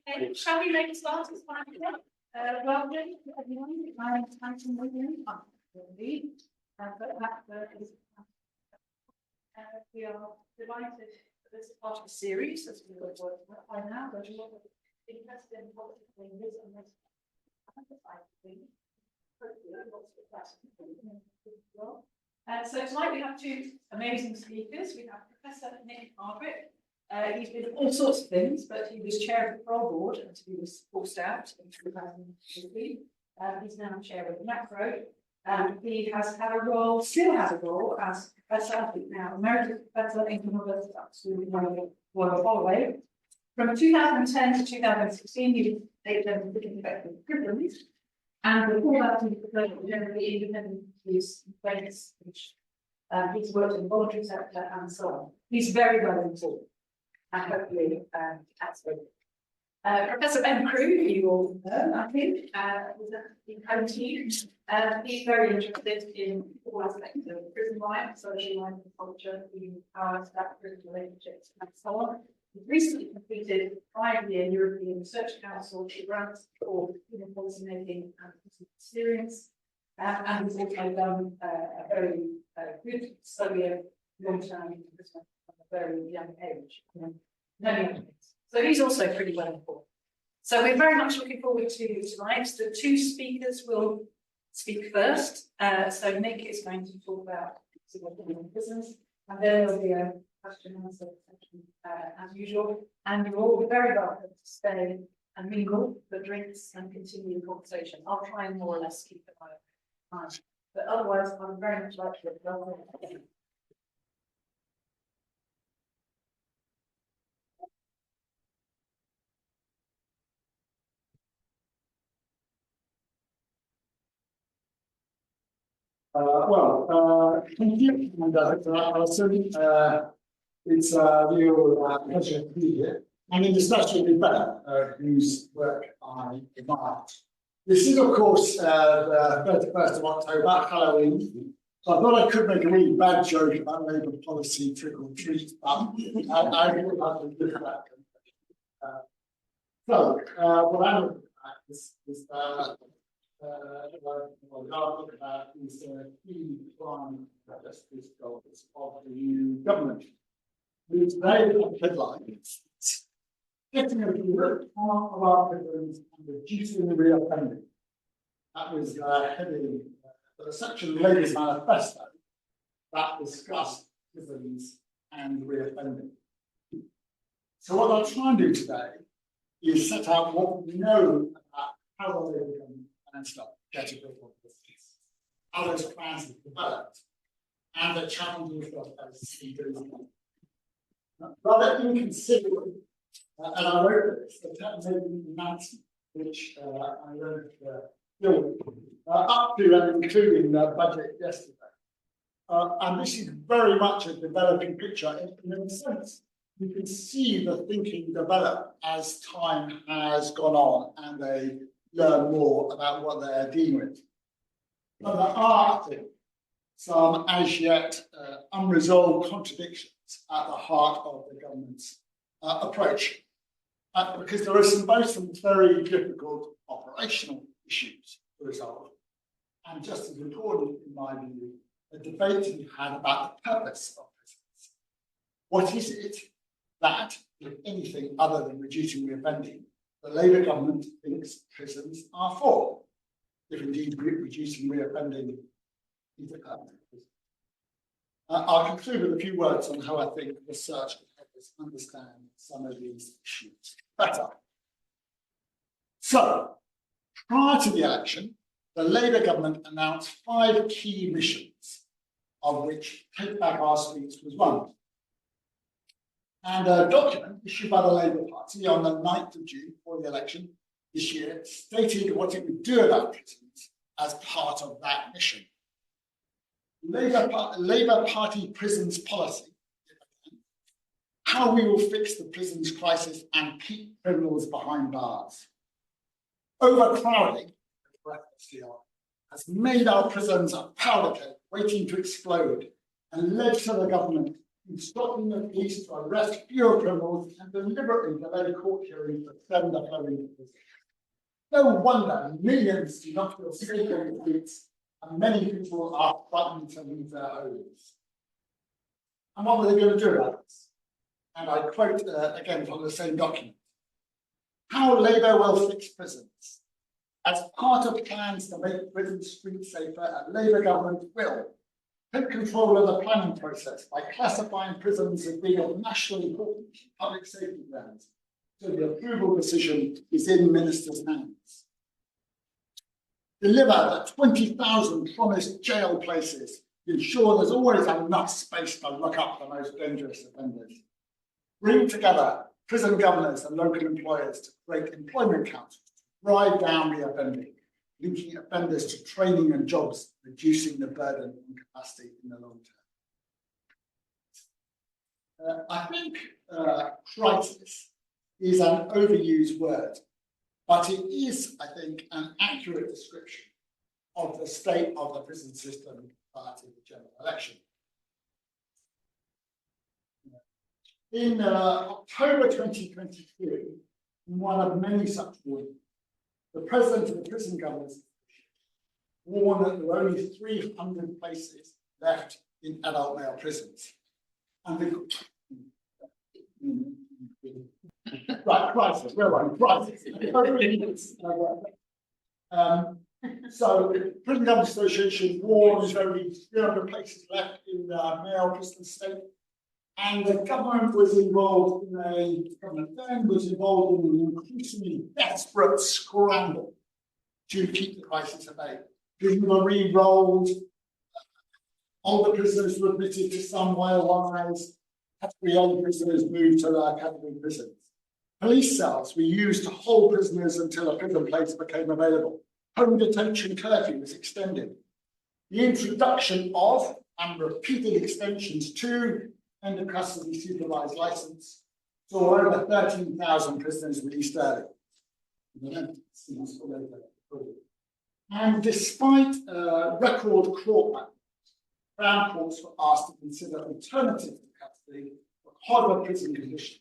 Okay, shall we make a start? It's 5 o'clock. Welcome everyone. My name's Anton William. We are delighted that this is part of a series, as we will work by now. There's a lot of interest in political changes and this thing. So tonight we have two amazing speakers. We have Professor Nick Hardwick. He's been all sorts of things, but he was chair of the parole board until he was forced out in 2015. He's now chair of the macro. He has had a role, still has a role as professor, I think now, Emeritus Professor in University of Holloway. From 2010 to 2016, he was data effective privilege. And before that, he was generally independent use defence, which he's worked in the voluntary sector and so on. He's very well informed. And hopefully that's good. Professor Ben Crewe, you all know, I think, was in co-team. He's very interested in all aspects of prison life, social life, and culture, human power, staff, prison relationships, and so on. He's recently completed a 5-year European Research Council grant for human policy making and prison experience, and he's also done a very good study of long-term prison at a very young age. So he's also pretty well informed. So we're very much looking forward to tonight. The two speakers will speak first. So Nick is going to talk about prisons, and then there'll be a question and answer section as usual. And you're all very welcome to stay and mingle for drinks and continue the conversation. I'll try and more or less keep it on time. But otherwise, I'm very much like to welcome you. Thank you, and Alison. It's a real pleasure to be here, and especially with Ben, whose work I admire. This is, of course, the 31st of October, Halloween. So I thought I could make a really bad joke about Labour policy trick or treat, but I would have to look at that. What I'm looking at is key prime justice goals of the new government. Which today the headline is getting a grip on our prisons and reducing reoffending. That was heading the section of Labour's manifesto that discussed prisons and reoffending. So what I'll try and do today is set out what we know about how the Labour government and stuff get a grip on this, how those plans have developed, and the challenges that they goes on. Rather inconsiderate, and I wrote this, the technology announcement, which I wrote up to and including the budget yesterday. And this is very much a developing picture in a sense. You can see the thinking develop as time has gone on and they learn more about what they're dealing with. But there are, I think, some as yet unresolved contradictions at the heart of the government's approach. Because there are both some very difficult operational issues to resolve, and just as important, in my view, a debate to be had about the purpose of prisons. What is it that, if anything other than reducing reoffending, the Labour government thinks prisons are for, if indeed reducing reoffending is the purpose? I'll conclude with a few words on how I think research can help us understand some of these issues better. So, prior to the election, the Labour government announced 5 key missions, of which Take Back Our Streets was one. And a document issued by the Labour Party on the 9th of June before the election this year stated what it would do about prisons as part of that mission. Labour Party prisons policy, how we will fix the prisons crisis and keep criminals behind bars. Overcrowding has made our prisons a powder keg waiting to explode and led to the government instructing the police to arrest fewer criminals and deliberately delay court hearings to send the flowing to prison. No wonder millions do not feel safe on the streets, and many people are frightened to leave their homes. And what were they going to do about this? And I quote again from the same document. How Labour will fix prisons. As part of plans to make prison streets safer, a Labour government will take control of the planning process by classifying prisons as being of national importance and public safety grounds. So the approval decision is in ministers' hands. Deliver the 20,000 promised jail places to ensure there's always enough space to look up the most dangerous offenders. Bring together prison governors and local employers to create employment councils to drive down reoffending, linking offenders to training and jobs, reducing the burden and capacity in the long term. I think crisis is an overused word, but it is, I think, an accurate description of the state of the prison system prior to the general election. In October 2023, in one of many such warnings, the president of the prison governors warned that there were only 300 places left in adult male prisons. And the right, crisis, where are we? Crisis. So the Prison Governors Association warns there only 300 places left in the male prison state. And the government was involved in an increasingly desperate scramble to keep the crisis at bay. Prisons were re-rolled, older prisoners were admitted to some wise, category A prisoners moved to the category prisons. Police cells were used to hold prisoners until a prison place became available. Home detention curfew was extended. The introduction of and repeated extensions to under custody supervised license saw over 13,000 prisoners released early. And despite record court battles, Crown courts were asked to consider alternatives to custody for harder prison conditions,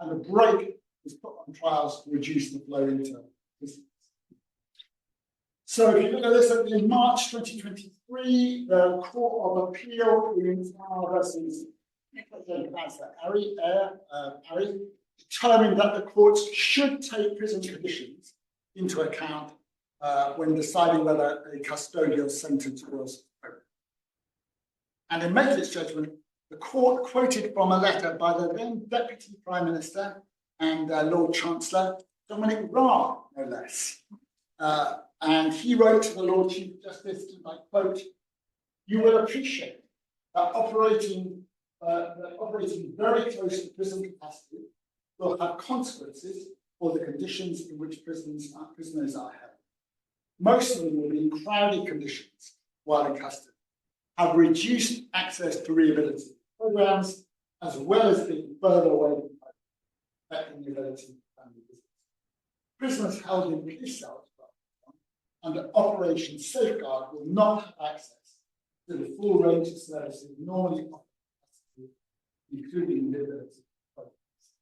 and a brake was put on trials to reduce the flow into prisons. So if you look at this, in March 2023, the Court of Appeal in Crowe versus Harry determined that the courts should take prison conditions into account when deciding whether a custodial sentence was appropriate. And in making its judgment, the court quoted from a letter by the then Deputy Prime Minister and Lord Chancellor, Dominic Raab, no less. And he wrote to the Lord Chief Justice, and I quote, "You will appreciate that operating very close to prison capacity will have consequences for the conditions in which prisoners are held. Most of them will be in crowded conditions while in custody, have reduced access to rehabilitation programs, as well as being further away from home, affecting the ability of family visits. Prisoners held in police cells under Operation Safeguard will not have access to the full range of services normally offered, including rehabilitation programs.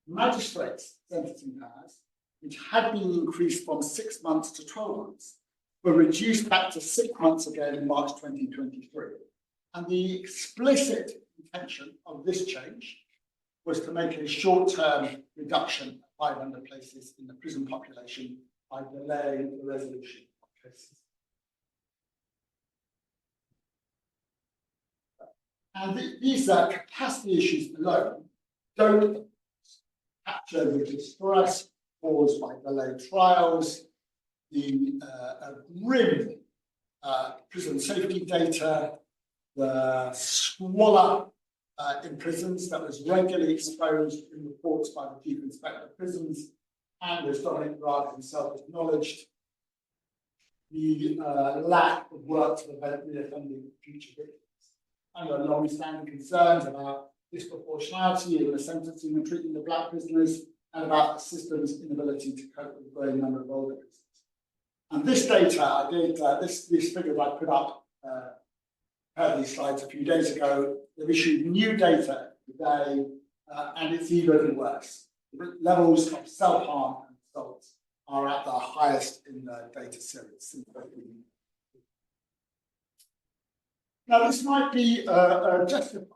Magistrates' sentencing powers, which had been increased from 6 months to 12 months, were reduced back to 6 months again in March 2023. And the explicit intention of this change was to make a short-term reduction of 500 places in the prison population by delaying the resolution of cases. And these capacity issues alone don't capture the distress caused by delayed trials, the grim prison safety data, the squalor in prisons that was regularly exposed in reports by the Chief Inspector of Prisons, and as Dominic Raab himself acknowledged, the lack of work to prevent reoffending future victims, and the long-standing concerns about disproportionality in the sentencing and treatment of black prisoners, and about the system's inability to cope with a growing number of older prisoners. And this data, I did, these figures I put up, these slides a few days ago, They've issued new data today, and it's even worse. The levels of self-harm and assault are at the highest in the data series since 2000. Now, this might be justified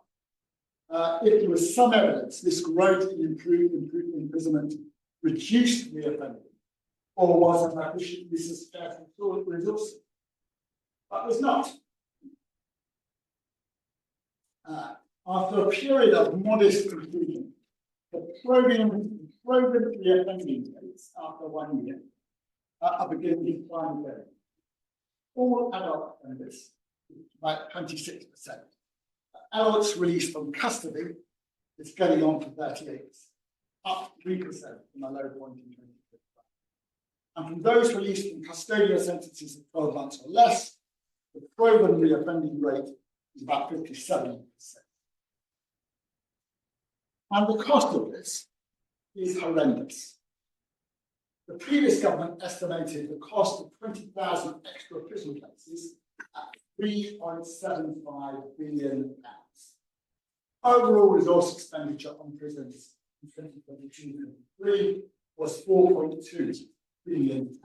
if there was some evidence this growth in improved imprisonment reduced reoffending, or was an efficient use of scarce resources. But there's not. After a period of modest improvement, the proven reoffending rates after 1 year are beginning to climb again. All adult offenders, about 26%. Adults released from custody is getting on to 38%, up 3% from a low point in 2015. And from those released from custodial sentences of 12 months or less, the proven reoffending rate is about 57%. And the cost of this is horrendous. The previous government estimated the cost of 20,000 extra prison places at £3.75 billion. Overall resource expenditure on prisons in 2022-23 was £4.2 billion.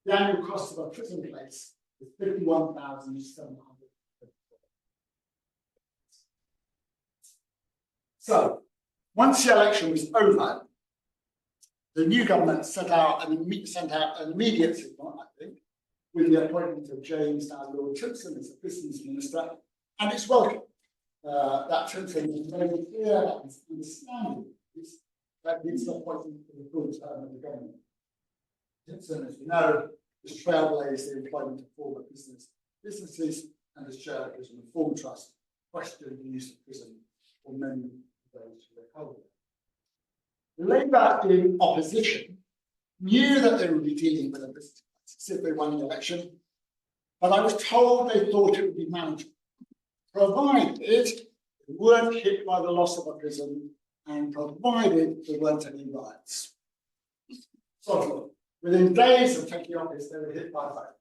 The annual cost of a prison place is £51,700. So, once the election was over, the new government sent out an immediate signal, I think, with the appointment of James now Lord Timpson as the prisons minister, and it's welcome. That Timpson was very clear that his understanding is that he's appointed for the full term of the government. Timpson, as we know, has trailblazed the employment of former businesses and has chaired a prison reform trust, questioned the use of prison for many of those who were held there. Labour in opposition knew that they would be dealing with a business crisis if they won the election, but I was told they thought it would be manageable, provided they weren't hit by the loss of a prison and provided there weren't any riots. So, within days of taking office, they were hit by both.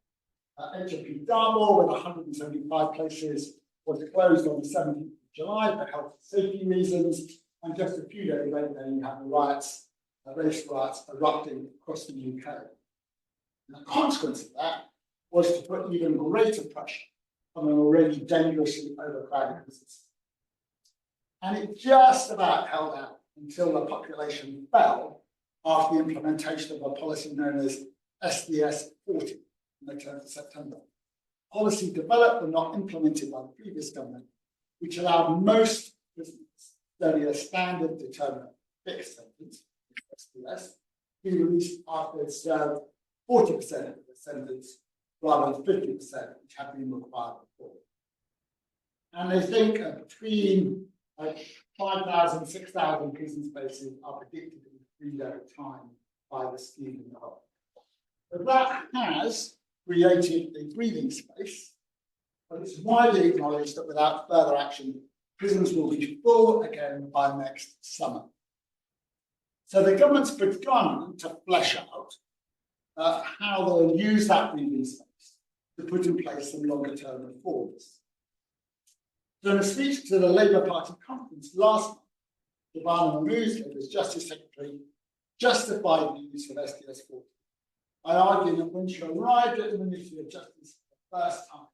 HMP Dartmoor, with 175 places, was closed on the 17th of July for health and safety reasons, and just a few days later, you have the riots, race riots erupting across the UK. And the consequence of that was to put even greater pressure on an already dangerously overcrowded prison. And it just about held out until the population fell after the implementation of a policy known as SDS 40 in the 10th of September. Policy developed and not implemented by the previous government, which allowed most prisoners to be a standard determinant fixed sentence, SDS, to be released after they'd served 40% of the sentence rather than 50%, which had been required before. And they think between 5,000, 6,000 prison spaces are predicted to be freed over time by the scheme in the whole. But that has created a breathing space, but it's widely acknowledged that without further action, prisons will be full again by next summer. So the government's begun to flesh out how they'll use that breathing space to put in place some longer-term reforms. So in a speech to the Labour Party conference last month, Shabana Mahmood, Labour's Justice Secretary, justified the use of SDS 40 by arguing that when she arrived at the Ministry of Justice for the first time,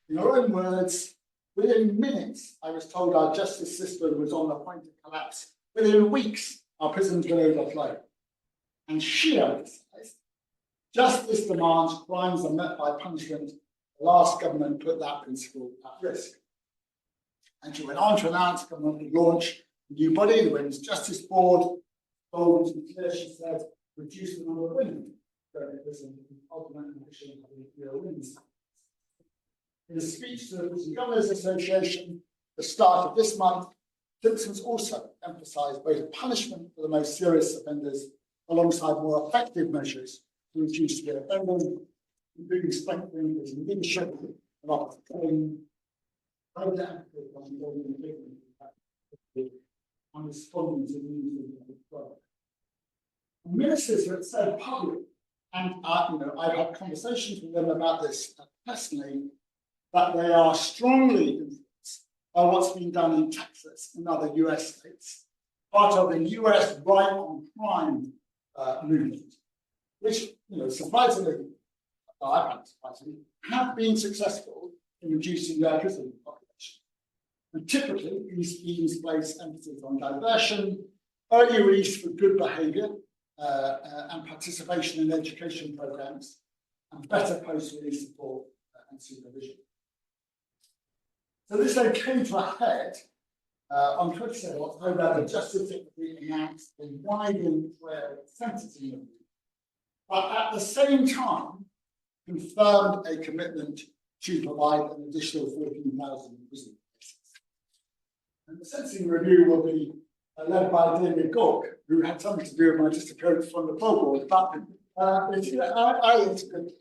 in her own words, within minutes, I was told our justice system was on the point of collapse. Within weeks, our prisons were overflowing. And she emphasised, justice demands crimes are met by punishment. The last government put that principle at risk. And she went on to announce the government would launch a new body, the Women's Justice Board, told to be clear, she said, reduce the number of women going to prison, the ultimate ambition of the women's. In a speech to the Prison Governors Association, the start of this month, Simpson's also emphasised both punishment for the most serious offenders alongside more effective measures to reduce reoffending, including strengthening prison leadership and officer training, and responding to needs of the problem. Ministers have said publicly, and I've had conversations with them about this personally, that they are strongly influenced by what's been done in Texas and other US states, part of the US right on crime movement, which, surprisingly, I find surprisingly, have been successful in reducing their prison population. And typically, these schemes place emphasis on diversion, early release for good behaviour, and participation in education programs, and better post-release support and supervision. So this then came to a head on 27 October. The Justice Secretary announced a widely trail sentencing review, but at the same time confirmed a commitment to provide an additional 14,000 prison places. And the sentencing review will be led by David Gork, who had something to do with my disappearance from the poll board, but I integrate.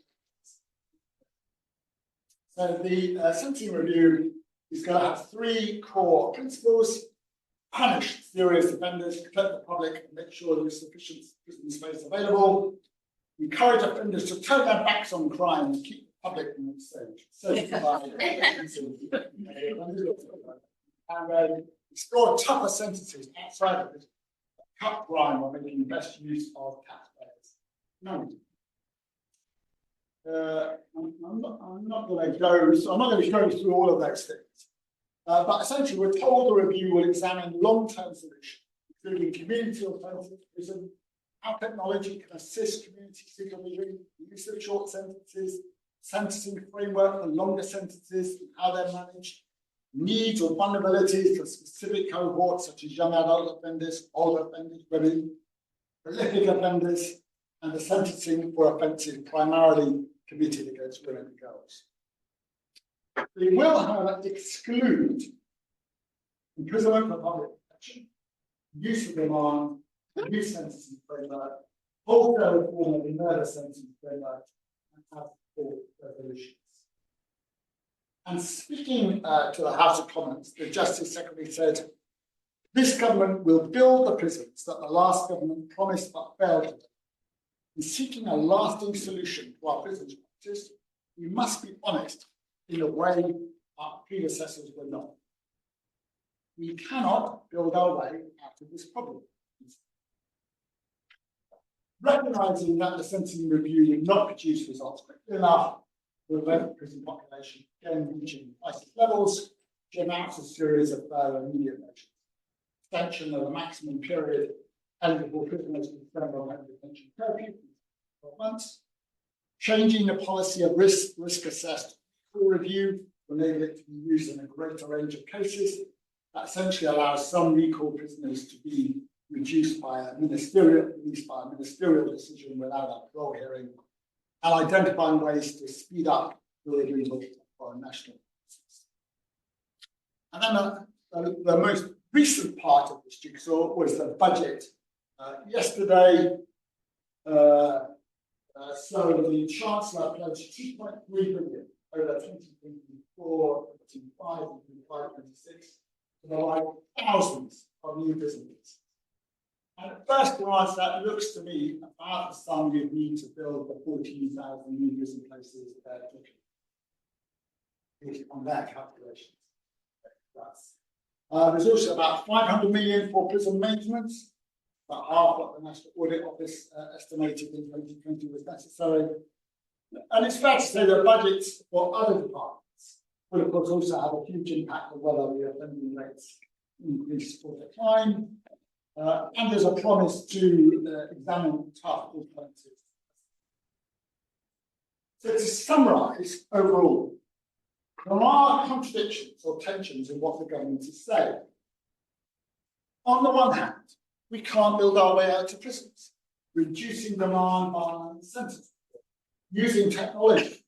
So the sentencing review is going to have three core principles: punish serious offenders, protect the public, and make sure there is sufficient prison space available; encourage offenders to turn their backs on crime and keep the public safe. And explore tougher sentences outside of this, cut crime by making the best use of taxpayers' money. I'm not going to go through all of those things, but essentially we're told the review will examine long-term solutions, including community alternative prison, how technology can assist community supervision, the use of short sentences, sentencing framework for longer sentences, and how they're managed, needs or vulnerabilities for specific cohorts such as young adult offenders, older offenders, women, prolific offenders, and the sentencing for offences primarily committed against women and girls. They will, however, exclude imprisonment for public protection, use of remand, youth sentencing framework, wholesale reform of the murder sentencing framework, and have court resolutions. And speaking to the House of Commons, the Justice Secretary said, "This government will build the prisons that the last government promised but failed to do. In seeking a lasting solution to our prison crisis, we must be honest in a way our predecessors were not. We cannot build our way out of this problem." Recognising that the sentencing review did not produce results quickly enough to prevent the prison population again reaching crisis levels, she announced a series of further immediate measures: extension of the maximum period eligible prisoners to spend on home detention curfew, 12 months, changing the policy of risk-assessed review to enable it to be used in a greater range of cases. That essentially allows some recall prisoners to be reduced by a ministerial decision without a parole hearing, and identifying ways to speed up the removal for national basis. And then the most recent part of this jigsaw was the budget. Yesterday, so the Chancellor pledged 2.3 billion over 2024, 2025, and 2026 to provide thousands of new prisons. And at first glance, that looks to me about the sum you'd need to build the 14,000 new prison places on their calculations. There's also about 500 million for prison maintenance, about half what the National Audit Office estimated in 2020 was necessary. And it's fair to say that budgets for other departments will, of course, also have a huge impact on whether the offending rates increase or decline. And there's a promise to examine tough alternatives. So to summarise overall, there are contradictions or tensions in what the government is saying. On the one hand, we can't build our way out of prisons, reducing demand on sentences, using technology,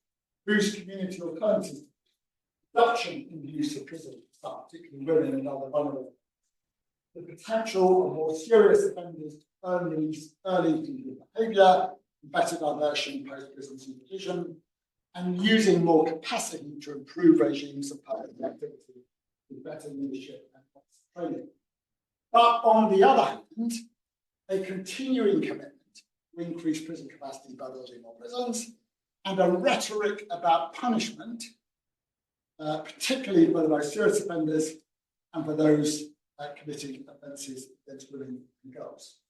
boost community alternatives, reduction in the use of prison staff, particularly women and other vulnerable. The potential of more serious offenders to earn release early through good behaviour, better diversion post-prison supervision, and using more capacity to improve regimes of public activity with better leadership and training. But on the other hand, a continuing commitment to increase prison capacity by building more prisons, and a rhetoric about punishment, particularly for the most serious offenders, and for those committing offences against women and girls.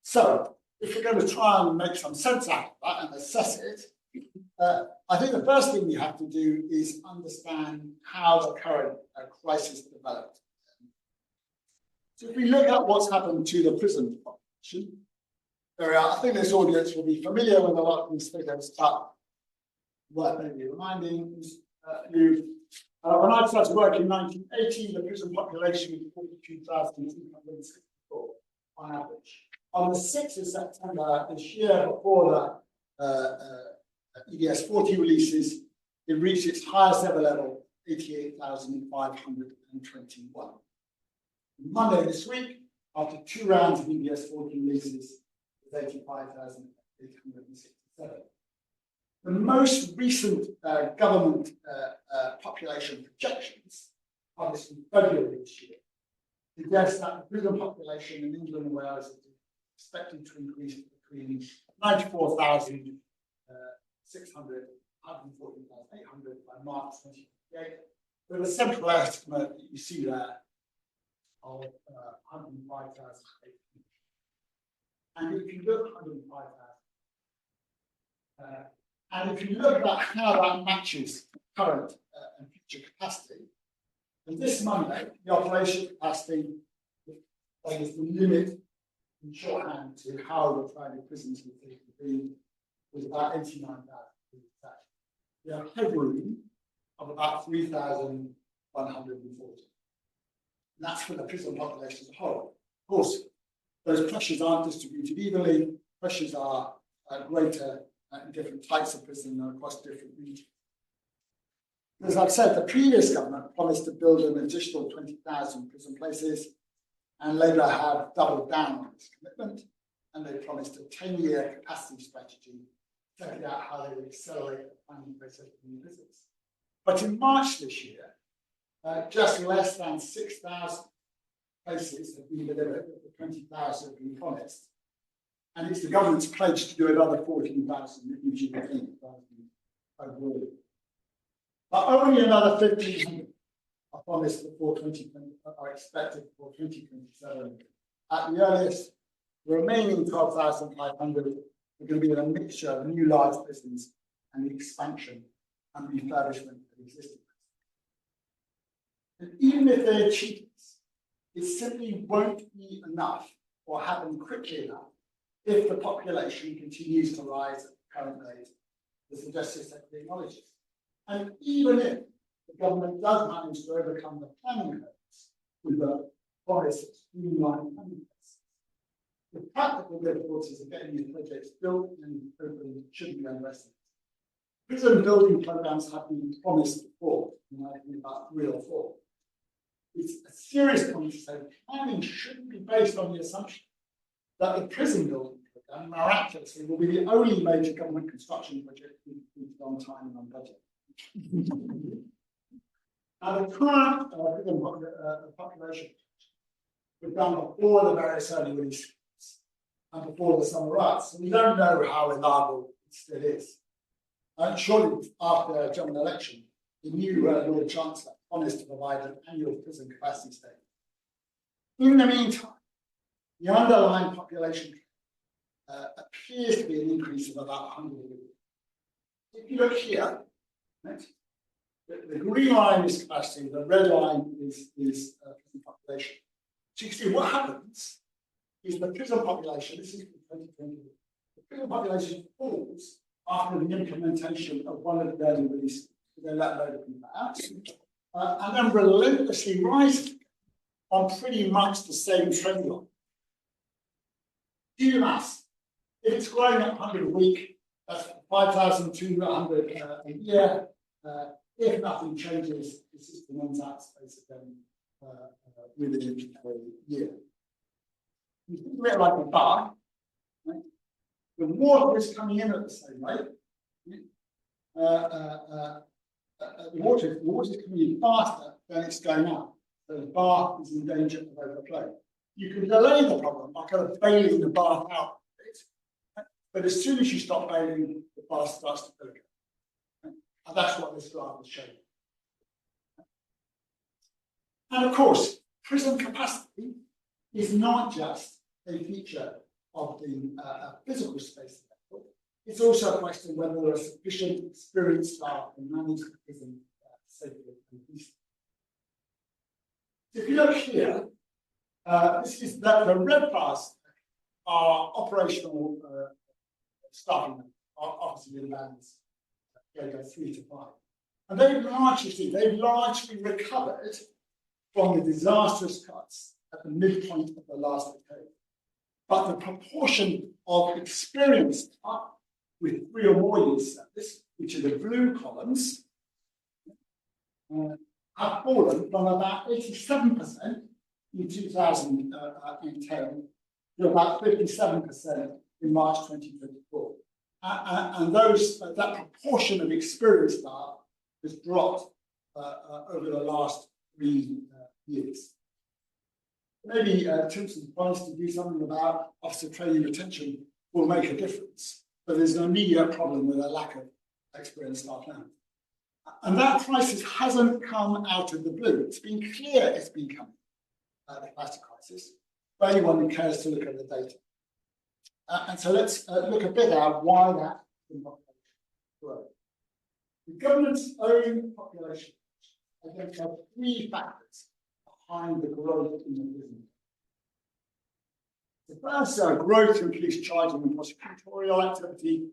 So, if we're going to try and make some sense out of that and assess it, I think the first thing we have to do is understand how the current crisis developed. So if we look at what's happened to the prison population, I think this audience will be familiar with a lot of these figures, but worth maybe reminding you. When I started work in 1980, the prison population was 42,264 on average. On the 6th of September this year, before the EDS 40 releases, it reached its highest ever level, 88,521. Monday this week, after 2 rounds of EDS 40 releases, it was 85,867. The most recent government population projections, published in February this year, suggest that the prison population in England and Wales is expected to increase between 94,600 and 114,800 by March 2028, with a central estimate that you see there of 105,800. And if you look at 105,000, and if you look at how that matches current and future capacity, and this Monday, the operational capacity is the limit in shorthand to how the private prisons will be, was about 89,000. We have headroom of about 3,140. That's for the prison population as a whole. Of course, those pressures aren't distributed evenly. Pressures are greater in different types of prison and across different regions. As I've said, the previous government promised to build an additional 20,000 prison places, and Labour have doubled down on this commitment, and they promised a 10-year capacity strategy, setting out how they would accelerate the planning process for new prisons. But in March this year, just less than 6,000 places have been delivered, the 20,000 have been promised, and it's the government's pledge to do another 14,000 that gives you the 20,000 overall. But only another 1,500 are promised before 2020, are expected before 2027. At the earliest, the remaining 12,500 are going to be in a mixture of new large prisons and the expansion and refurbishment of existing prisons. And even if they achieve this, it simply won't be enough or happen quickly enough if the population continues to rise at the current rate, as the Justice Secretary acknowledges. And even if the government does manage to overcome the planning hurdles with the promise of streamlined planning process, the practical difficulties of getting these projects built and open shouldn't be underestimated. Prison building programs have been promised before, I think about 3 or 4. It's a serious point to say planning shouldn't be based on the assumption that the prison building program miraculously will be the only major government construction project completed on time and on budget. Now, the current prison population was done before the various early release and before the summer riots. So we don't know how reliable it still is. And shortly after the general election, the new Lord Chancellor promised to provide an annual prison capacity statement. In the meantime, the underlying population appears to be an increase of about 100 million. If you look here, right, the green line is capacity, the red line is prison population. So you can see what happens is the prison population, this is from 2020, the prison population falls after the implementation of one of the early releases. They let a load of people out, and then relentlessly rising on pretty much the same trend line. Do the maths. If it's growing at 100 a week, that's 5,200 a year. If nothing changes, the system runs out of space again within a year. You think of it like a bar, right? The water is coming in at the same rate. The water is coming in faster than it's going out. So the bath is in danger of overflowing. You can delay the problem by kind of bailing the bath out a bit, right? But as soon as you stop bailing, the bath starts to fill again. Right? And that's what this graph is showing. And of course, prison capacity is not just a feature of the physical space. It's also a question whether there are sufficient experienced staff to manage the prison safely and peacefully. If you look here, this is the red bars are operational staffing numbers, obviously in bands, they go 3 to 5. And they've largely recovered from the disastrous cuts at the midpoint of the last decade. But the proportion of experienced staff with 3 or more years service, which are the blue columns, have fallen from about 87% in 2010 to about 57% in March 2024. And that proportion of experienced staff has dropped over the last 3 years. Maybe tips and advice to do something about officer training retention will make a difference, but there's an immediate problem with a lack of experienced staff now. And that crisis hasn't come out of the blue. It's been clear it's been coming, the capacity crisis, for anyone who cares to look at the data. And so let's look a bit at why that growth. The government's own population identified 3 factors behind the growth in the prison. The first, growth in police charging and prosecutorial activity.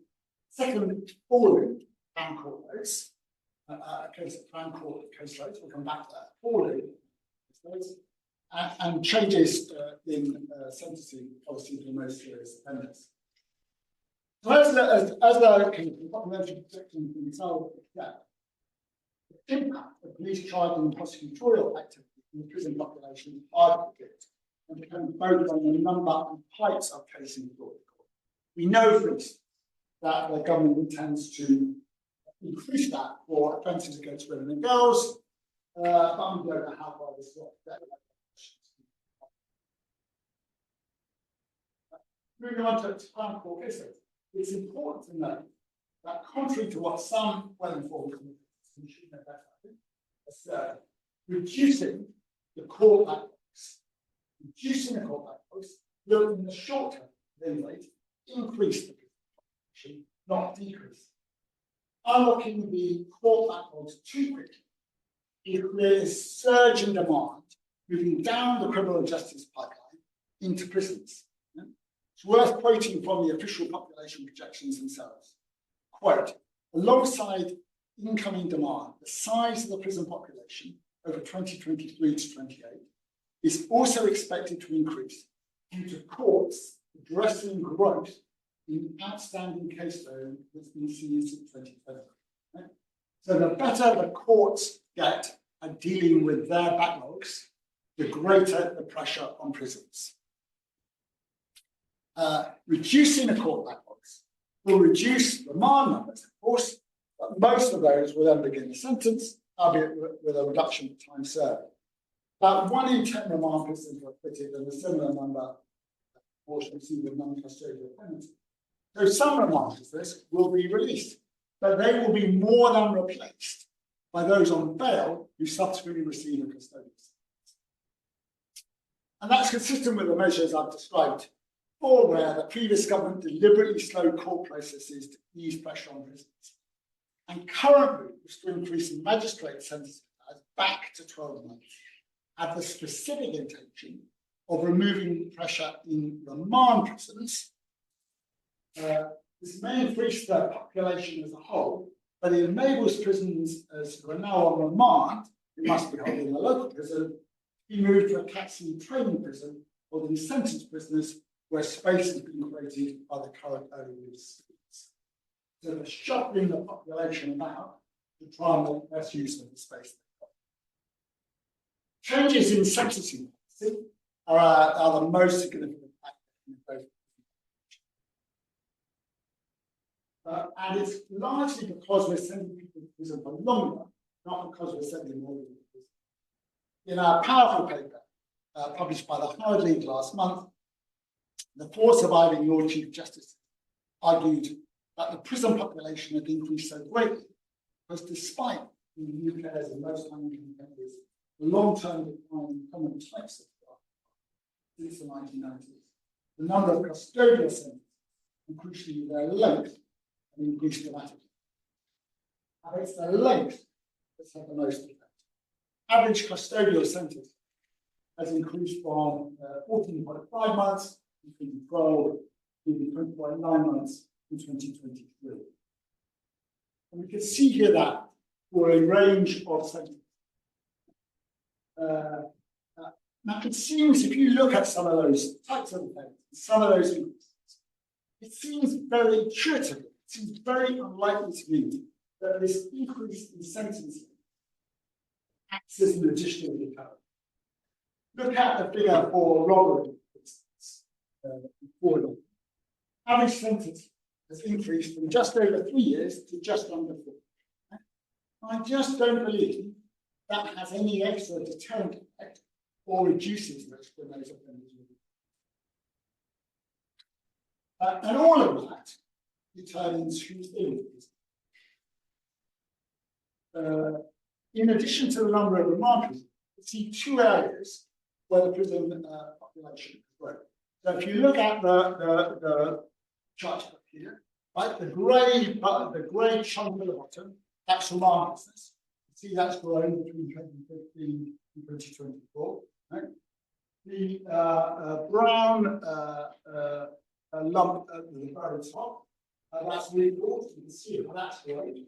Second, falling Crown Court rates. Crown Court case rates, we'll come back to that. Falling rates. And changes in sentencing policy for the most serious offenders. So as the population protection themselves, the impact of police charging and prosecutorial activity in the prison population is hard to predict and depends both on the number and types of cases brought to court. We know, for instance, that the government intends to increase that for offences against women and girls, but we don't know how far this will go. Moving on to Crown Court cases, it's important to note that contrary to what some well-informed should know better, assert, reducing the court backlogs will, in the short term, then rate, increase the population, not decrease. Unlocking the court backlogs too quickly, it creates a surge in demand, moving down the criminal justice pipeline into prisons. It's worth quoting from the official population projections themselves. Quote, alongside incoming demand, the size of the prison population over 2023 to 28 is also expected to increase due to courts addressing growth in outstanding caseload that's been seen since 2020. Right? So the better the courts get at dealing with their backlogs, the greater the pressure on prisons. Reducing the court backlogs will reduce remand numbers, of course, but most of those will then begin the sentence, albeit with a reduction of time served. About 1 in 10 remand prisoners were acquitted, and a similar number portion received with non-custodial penalty. So some remand prisoners will be released, but they will be more than replaced by those on bail who subsequently receive a custodial sentence. And that's consistent with the measures I've described before, where the previous government deliberately slowed court processes to ease pressure on prisons. And currently, to increasing magistrate sentences back to 12 months, have the specific intention of removing pressure in remand prisons. This may increase the population as a whole, but it enables prisons who are now on remand, who must be held in a local prison, to be moved to a Cat C training prison or the sentenced prisoners where space has been created by the current early release schemes. So they're shuffling the population about to try and make best use of the space they've got. Changes in sentencing policy are the most significant factor in both. And it's largely because we're sending people to prison for longer, not because we're sending more people to prison. In a powerful paper published by the Hardwick last month, the 4 surviving Lord Chief Justices argued that the prison population had increased so greatly because despite the UK's and most high-income countries the long-term decline in common types of crime since the 1990s. The number of custodial sentences, and crucially their length, have increased dramatically. And it's the length that's had the most effect. Average custodial sentence has increased from 14.5 months in 2012 to 20.9 months in 2023. And we can see here that for a range of sentences. Now it seems, if you look at some of those types of offences, some of those increases, it seems very intuitive, it seems very unlikely to me that this increase in sentencing acts as an additional deterrent. Look at the figure for robbery, for instance. Average sentence has increased from just over 3 years to just under 4. I just don't believe that has any extra deterrent effect or reduces risk when those offenders will be. And all of that determines who's in it. In addition to the number of remarks, we see 2 areas where the prison population is growing. So if you look at the chart up here, right, the grey chunk at the bottom, that's remarklessness. You see that's grown between 2015 and 2024. Right? The brown lump at the very top, that's recall. You can see how that's growing.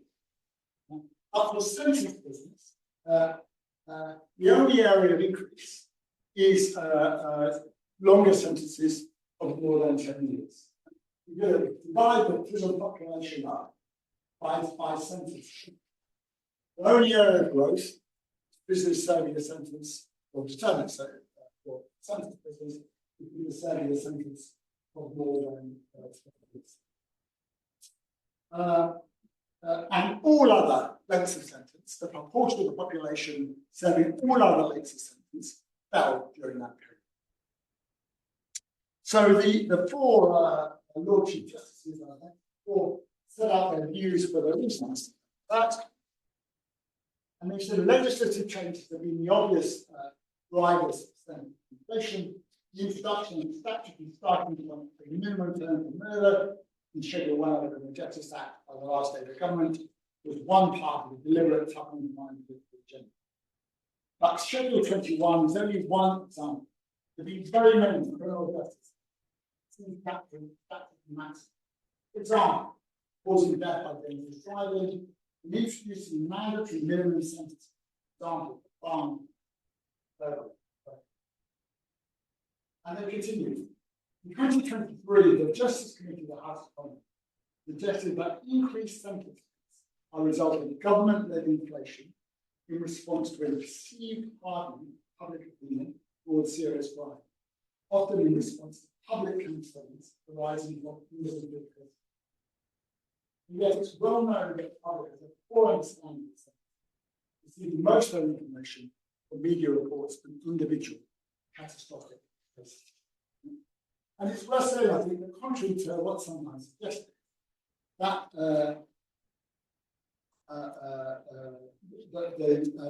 Up for sentence business, the only area of increase is longer sentences of more than 10 years. You divide the prison population up by sentence. The only area of growth is prisoners serving a sentence or determined sentence for sentence prisoners if are serving a sentence of more than 10 years. And all other lengths of sentence, the proportion of the population serving all other lengths of sentence fell during that period. So the 4 Lord Chief Justices, I think, 4 set out their views for the reasons for that. And they said legislative changes have been the obvious drivers of sentence inflation. The introduction of statutory starting point for the minimum term for murder in Schedule 1 of the Justice Act by the last Labour government was one part of the deliberate toughening of mind of the agenda. But Schedule 21 is only one example. There have been very many criminal justice. Practically massive. For example, causing death by dangerous driving, and introducing mandatory minimum sentence. For example, farm. And they continue. In 2023, the Justice Committee of the House of Commons suggested that increased sentences are a result of government-led inflation in response to a perceived hardening of public opinion towards serious crime, often in response to public concerns arising from individual cases. Yet it's well known that the public has a poor understanding of sentence, receiving most of their information from media reports and individual catastrophic cases. And it's worth saying, I think, that contrary to what sometimes suggested, that the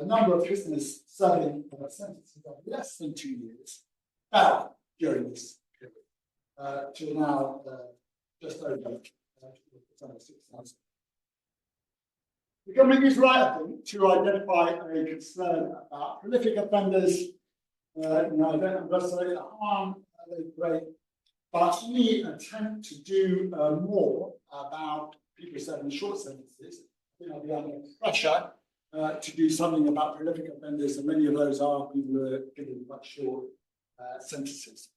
number of prisoners serving sentences of less than 2 years fell during this period, to now just over 6,000. The government is right, I think, to identify a concern about prolific offenders. I don't underestimate the harm they create, but any attempt to do more about people serving short sentences, I think I'll be under pressure to do something about prolific offenders, and many of those are people who are given much short sentences.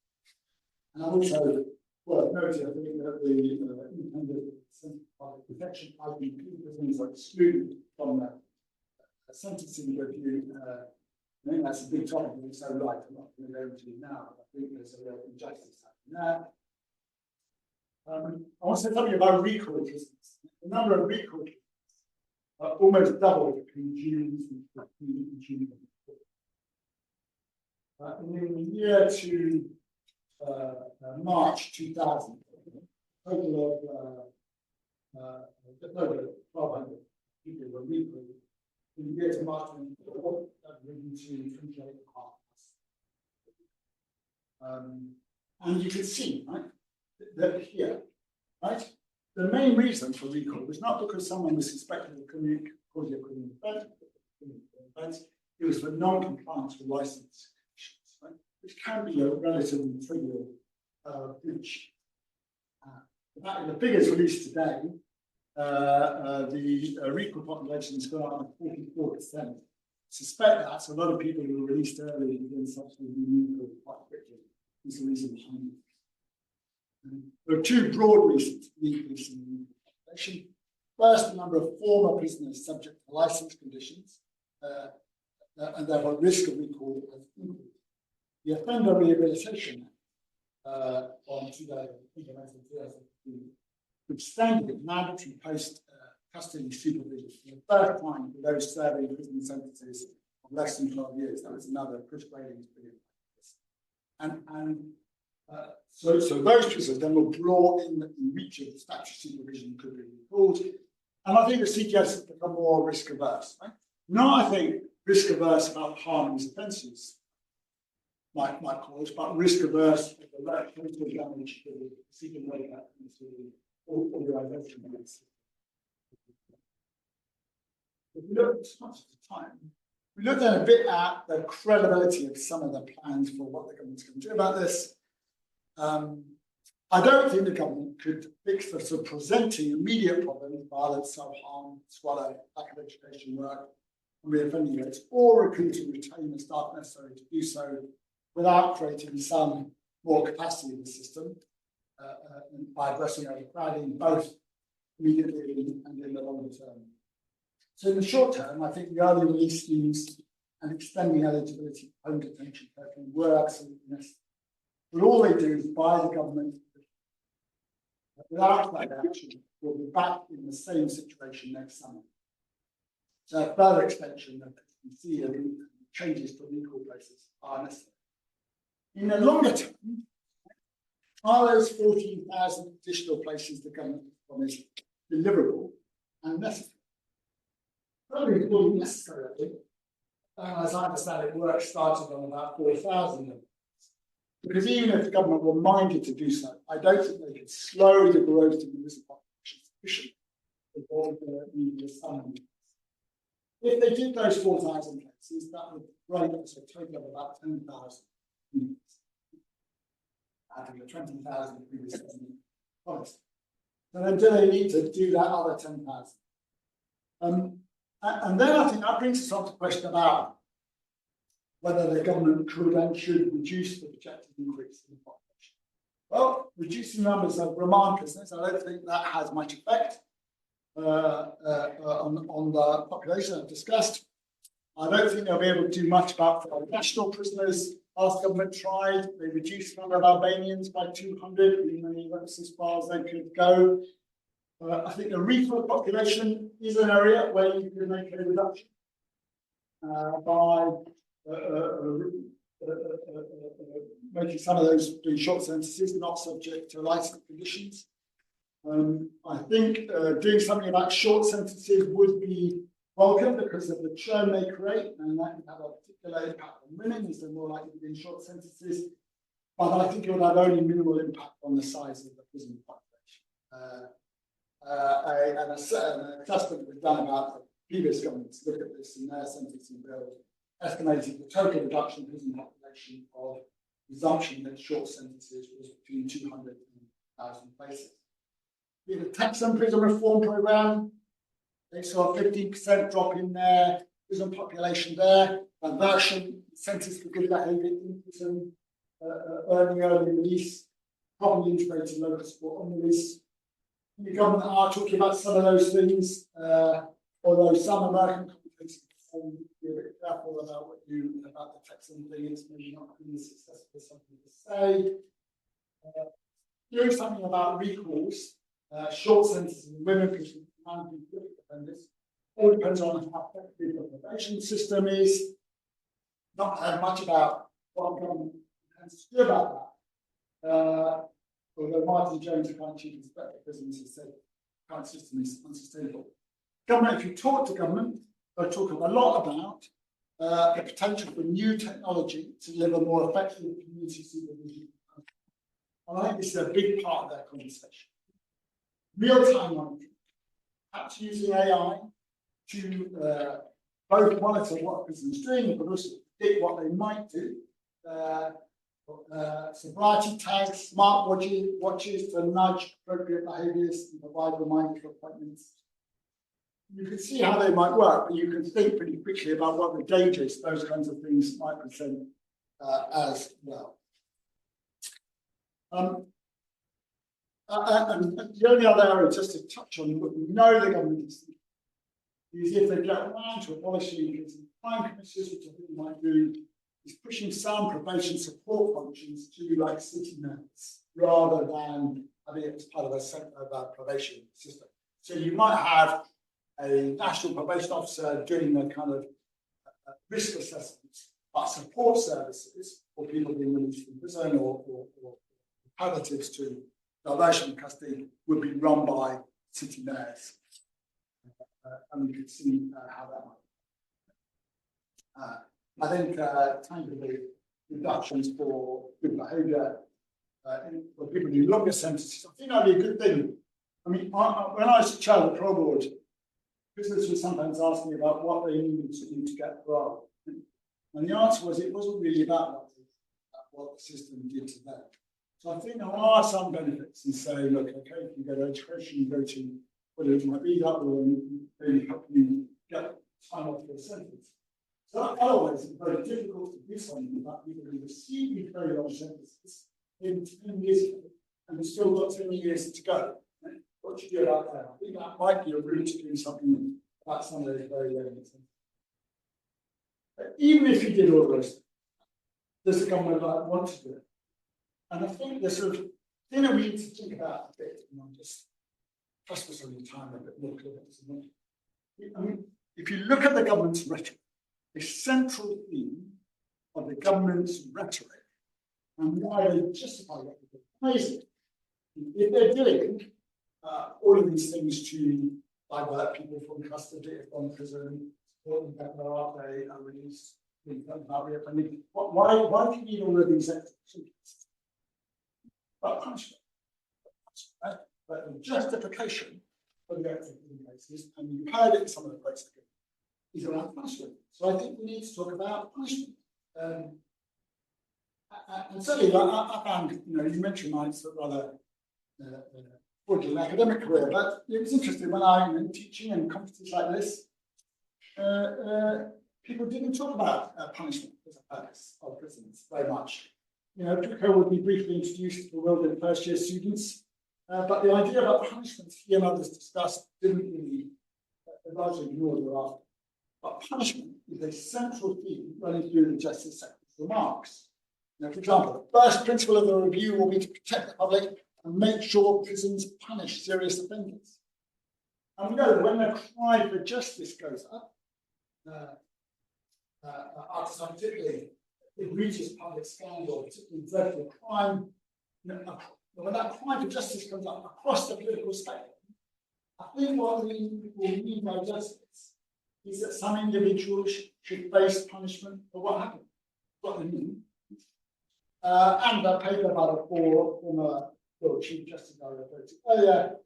And also, well, noted, I think that the independent public protection IPP prisoners are excluded from the sentencing review. I think that's a big topic, and it's so right. I'm not going to go into it now, but I think there's a real injustice happening there. I want to say something about recall cases. The number of recall cases almost doubled between June and June. In the year to March 2000, a total of just over 1,200 people were recalled in the year to March 2024, that bring to 28.5%. And you can see, right, that here, right, the main reason for recall was not because someone was suspected of causing a criminal offence, it was for non-compliance with license conditions, right, which can be a relatively trivial breach. In fact, in the figures released today, the recall population has gone up by 44%. Suspect that's a lot of people who were released early and then subsequently removed quite quickly. Is the reason behind it. There are two broad reasons for the increase in the recall population. First, the number of former prisoners subject to license conditions and therefore risk of recall has increased. The Offender Rehabilitation Act on 2015, which extended mandatory post-custody supervision for the first time for those serving prison sentences of less than 12 years. That was another post-grading period. So those prisoners then were brought in reach of the statutory supervision could be recalled. And I think the CTS has become more risk averse. Right? Not, I think, risk averse about harmless offences might cause, but risk averse of the total damage to the seeking way back into the organisation. If we look at the time, we looked at a bit at the credibility of some of the plans for what the government's going to do about this. I don't think the government could fix the sort of presenting immediate problems, violence, self-harm, swallow, lack of education, work, and reoffending rates, or recruit and retain the staff necessary to do so without creating some more capacity in the system by addressing overcrowding, both immediately and in the longer term. So in the short term, I think the early release schemes and extending eligibility for home detention care can work absolutely necessary. But all they do is buy the government. Without that action, we'll be back in the same situation next summer. So a further extension of PCC and changes to recall places are necessary. In the longer term, are those 14,000 additional places the government promised deliverable and necessary? Probably fully necessary, I think. As I understand it, work started on about 4,000 of them. Because even if the government were minded to do so, I don't think they could slow the growth of the prison population sufficiently to avoid the need of some. If they did those 4,000 places, that would bring us a total of about 10,000 units. Adding the 20,000 previously promised. So then do they need to do that other 10,000? And then I think that brings us on to the question about whether the government could and should reduce the projected increase in the population. Well, reducing numbers of remand prisoners, I don't think that has much effect on the population I've discussed. I don't think they'll be able to do much about national prisoners. Last government tried, they reduced the number of Albanians by 200, many that's as far as they could go. I think the recall population is an area where you can make a reduction by making some of those doing short sentences not subject to license conditions. I think doing something about short sentences would be welcome because of the churn they create, and that would have a particular impact on women as they're more likely to be in short sentences. But I think it would have only minimal impact on the size of the prison population. An assessment was done about the previous governments look at this in their sentencing bill, estimating the total reduction in prison population of resumption in short sentences was between 200 and 1,000 places. In the Texan prison reform program, they saw a 15% drop in their prison population there. Aversion, sentence for good behaviour in prison, early release, properly integrated local support on release. The government are talking about some of those things, although some American commentators be a bit careful about about the Texan thing. It's maybe not really successful for something to say. Doing something about recalls, short sentences in women, because we can be good offenders. All depends on how effective the probation system is. Not heard much about what the government intends to do about that. Although Martin Jones, the current chief inspector of prisons, has said the current system is unsustainable. Government, if you talk to government, I talk a lot about the potential for new technology to deliver more effective community supervision. And I think this is a big part of that conversation. Real-time monitoring, perhaps using AI to both monitor what prisoners are doing, but also predict what they might do. Sobriety tags, smart watches to nudge appropriate behaviours and provide reminders for appointments. You can see how they might work, but you can think pretty quickly about what the dangers those kinds of things might present as well. And the only other area, just to touch on what we know the government is if they get around to abolishing crime commissions, which I think they might do, is pushing some probation support functions to like city mayors rather than having it as part of a probation system. So you might have a national probation officer doing the kind of risk assessments, but support services for people being released from prison or alternatives to diversion in custody would be run by city mayors. And you can see how that might. I think tangible reductions for good behaviour for people who longer sentences, I think that'd be a good thing. I mean, when I was a child at parole board, prisoners would sometimes ask me about what they needed to do to get parole. And the answer was it wasn't really about what the system did to them. So I think there are some benefits in saying, look, okay, if you go to education, you go to whether it might be that or maybe help you get time off your sentence. So otherwise, it's very difficult to do something about people who receive these very long sentences in 10 years ago, and we've still got 10 years to go. Right? What do you do about that? I think that might be a route to doing something about some of those very long sentences. But even if you did all those things, does the government want to do it? And I think the sort of thing that we need to think about a bit, and I'll just trust us on your time a bit more clearly. I mean, if you look at the government's rhetoric, a central theme of the government's rhetoric and why they justify what they're doing. If they're doing all of these things to divert people from custody, from prison, support them better after they are released, why do you need all of these extra things? But punishment. Right? But the justification for the extra cases, and you heard it in some of the places, is around punishment. So I think we need to talk about punishment. And certainly, I found, you mentioned my sort of rather fraudulent academic career, but it was interesting when I'm teaching and conferences like this, people didn't talk about punishment as a purpose of prisons very much. Crewe would be briefly introduced to the world in first-year students, but the idea about punishment he and others discussed didn't really largely ignore thereafter. But punishment is a central theme running through the Justice Secretary's remarks. For example, the first principle of the review will be to protect the public and make sure prisons punish serious offenders. And we know that when the cry for justice goes up, after some particularly egregious public scandal, particularly dreadful crime, when that cry for justice comes up across the political spectrum, I think what we mean by justice is that some individuals should face punishment for what happened, what they mean. And a paper by the former Chief Justice I referred to earlier,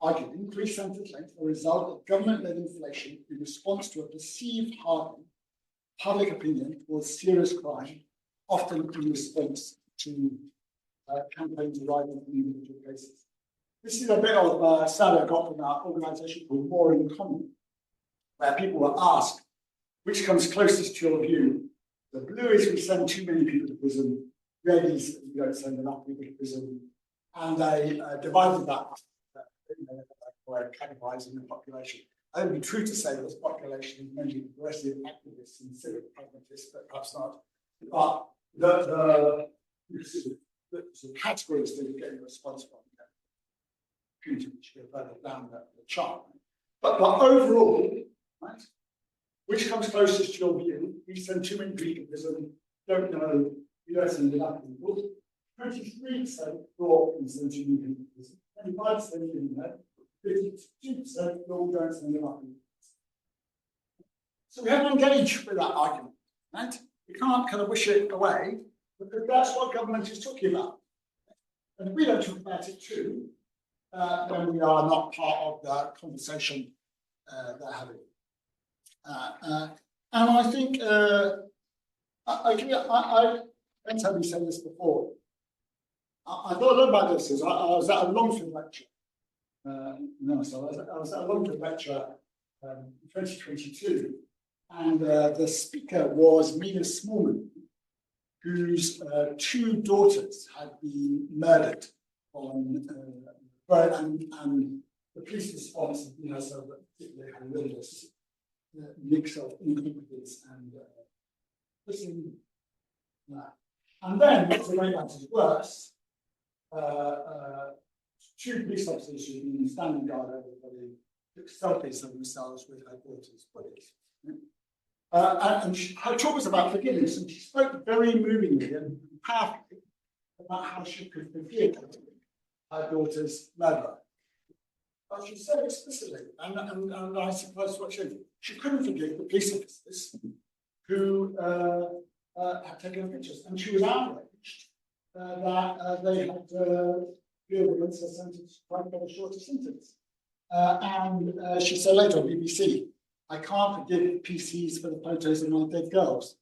argued increased sentence length as a result of government-led inflation in response to a perceived hardening public opinion towards serious crime, often in response to campaigns arising from individual cases. This is a bit of study I got from our organisation called More in Common, where people were asked, which comes closest to your view? The blue is we send too many people to prison, red is we don't send enough people to prison, and they divided that by categorising the population. I think it would be true to say this population is mainly progressive activists and civic pragmatists, but perhaps not. But the categories that are getting a response from which go further down the chart. But overall, right, which comes closest to your view? We send too many people to prison, don't know, we don't send enough people. 23% thought we send too many people to prison, 25% didn't know, 52% all don't send enough people. So we have to engage with that argument, right? We can't kind of wish it away, because that's what government is talking about. And if we don't talk about it too, then we are not part of the conversation they're having. And I think, I can't tell you said this before. I thought a lot about this. I was at a Longford lecture. I was at a Longford lecture in 2022, and the speaker was Mina Smallman, whose two daughters had been murdered on, and the police response, so that they had a real mix of incompetence and listen. And then, to make matters worse, two police officers who'd been standing guard over everybody took selfies of themselves with her daughter's bodies. And her talk was about forgiveness, and she spoke very movingly and powerfully about how she could forgive her daughter's murderer. But she said explicitly, and I suppose what she couldn't forgive the police officers who had taken pictures, and she was outraged that they had feel the minister sentence trying to get a shorter sentence. And she said later on BBC, I can't forgive PCs for the photos of my dead girls.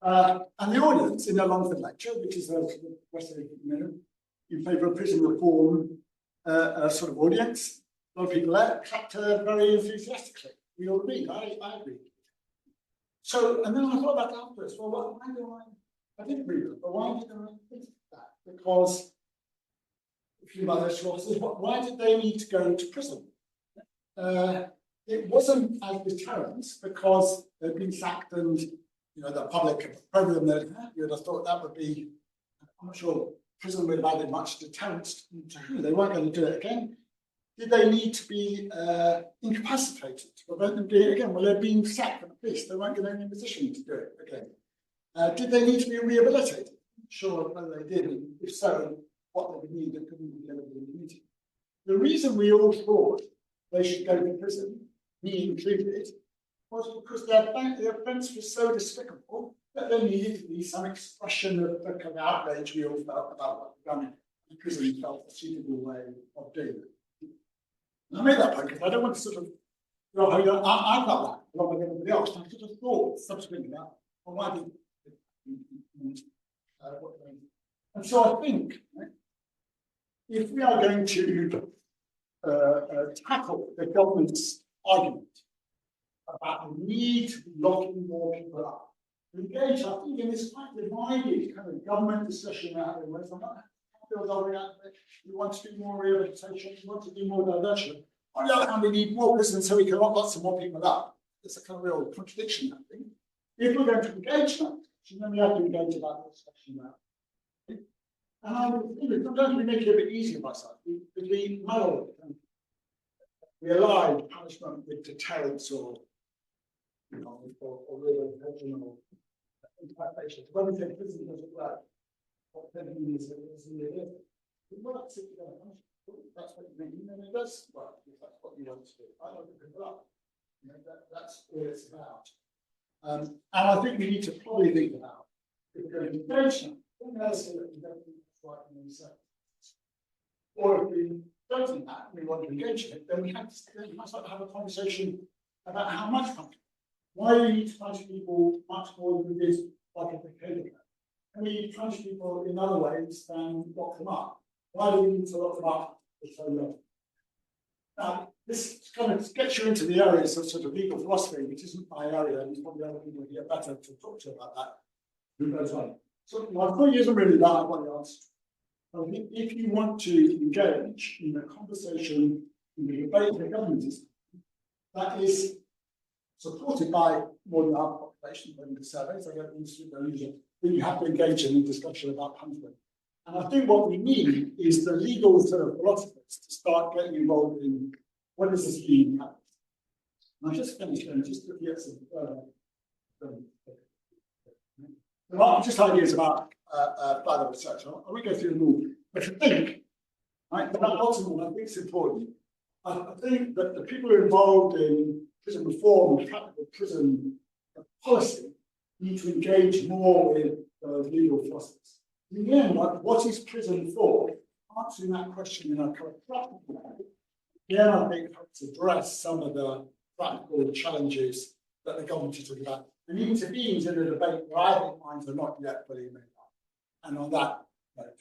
And the audience in the Longford lecture, which is a in favour of prison reform sort of audience, a lot of people there clapped her very enthusiastically. We all agree, I agree. So, and then I thought about afterwards, well, why do I didn't agree with it, but why did I think that? Because a few of those officers, why did they need to go to prison? It wasn't as deterrence because they'd been sacked and the public program that you'd have thought that would be, I'm not sure prison would have added much deterrence to who. They weren't going to do it again. Did they need to be incapacitated to prevent them doing it again? Well, they'd been sacked from the police. They weren't going to be in a position to do it again. Did they need to be rehabilitated? Sure, whether they did, and if so, what they would need that couldn't be delivered in the community. The reason we all thought they should go to prison, me included, was because their offence was so despicable that there needed to be some expression of the kind of outrage we all felt about what the gun in prison felt a suitable way of doing it. And I made that point because I don't want to sort of, I felt that along with everybody else. And I sort of thought subsequently about, well, why did and so I think, right, if we are going to tackle the government's argument about the need to be locking more people up, engage, I think, in this quite divided kind of government discussion out there, where I'm not we want to do more rehabilitation, we want to do more diversion. On the other hand, we need more prisons so we can lock lots of more people up. There's a kind of real contradiction, I think. If we're going to engage that, then we have to engage about the discussion about. And sometimes we make it a bit easier by ourselves. We muddle it. We align punishment with deterrence or rehabilitation or implementation. When we say prison doesn't work, what then means it works if you're going to punish people. That's what you mean, and it does work if that's what you want to do. I don't think people up. That's all it's about. And I think we need to probably think about if we're going to engage them, then there's that we don't think it's right in themselves. Or if we don't think that, we want to engage in it, then we must have a conversation about how much punishment. Why do we need to punish people much more than we did like a decade ago? Can we punish people in other ways than lock them up? Why do we need to lock them up for so long? Now, this kind of gets you into the areas of sort of legal philosophy, which isn't my area, and there's probably other people who get better to talk to about that. Who goes on? So my point isn't really that I want to answer. If you want to engage in a conversation, in the debate in the government system, that is supported by more than half the population, according to surveys, I don't use it, then you have to engage in a discussion about punishment. And I think what we need is the legal sort of philosophers to start getting involved in what does this mean? And I just finished and just looking at some there are just ideas about further research. I won't go through them all, but I think, right, but ultimately, I think it's important. I think that the people who are involved in prison reform and practical prison policy need to engage more with legal philosophers. In the end, like, what is prison for? Answering that question in a kind of practical way, again, I think helps address some of the practical challenges that the government is talking about, and intervenes in a debate where I think minds are not yet fully made up. And on that note,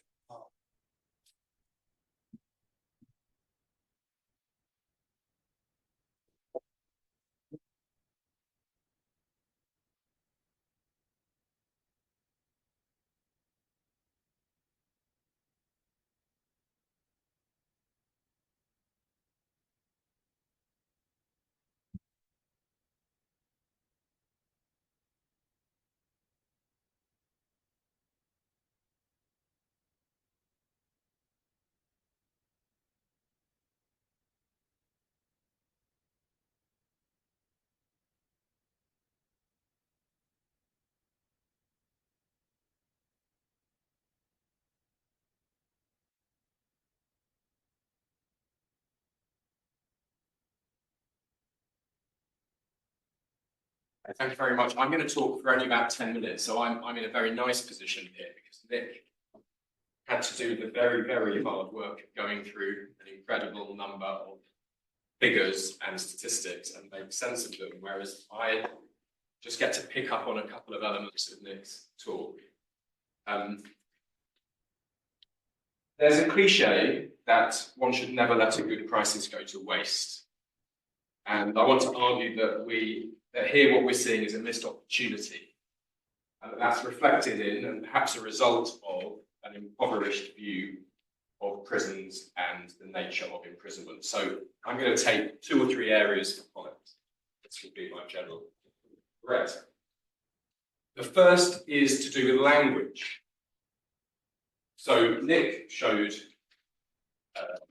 Thank you very much. I'm going to talk for only about 10 minutes, so I'm in a very nice position here because Nick had to do the very, very hard work of going through an incredible number of figures and statistics and make sense of them, whereas I just get to pick up on a couple of elements of Nick's talk. There's a cliche that one should never let a good crisis go to waste. And I want to argue that here what we're seeing is a missed opportunity. And that's reflected in, and perhaps a result of, an impoverished view of prisons and the nature of imprisonment. So I'm going to take 2 or 3 areas for comment. This will be my general thread. The first is to do with language. So Nick showed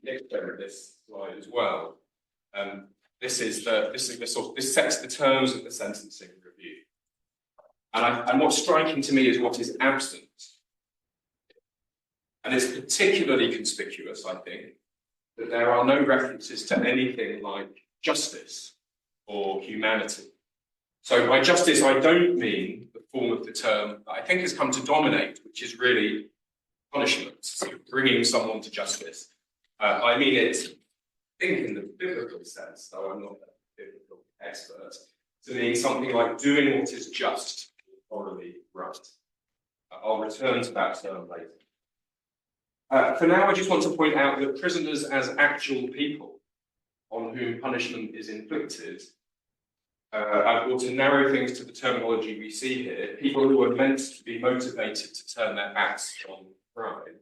this slide as well. This sets the terms of the sentencing review. And what's striking to me is what is absent. And it's particularly conspicuous, I think, that there are no references to anything like justice or humanity. So by justice, I don't mean the form of the term that I think has come to dominate, which is really punishment, so bringing someone to justice. I mean it, I think in the biblical sense, though I'm not a biblical expert, to mean something like doing what is just, morally right. I'll return to that term later. For now, I just want to point out that prisoners as actual people on whom punishment is inflicted, or to narrow things to the terminology we see here, people who are meant to be motivated to turn their backs on crime,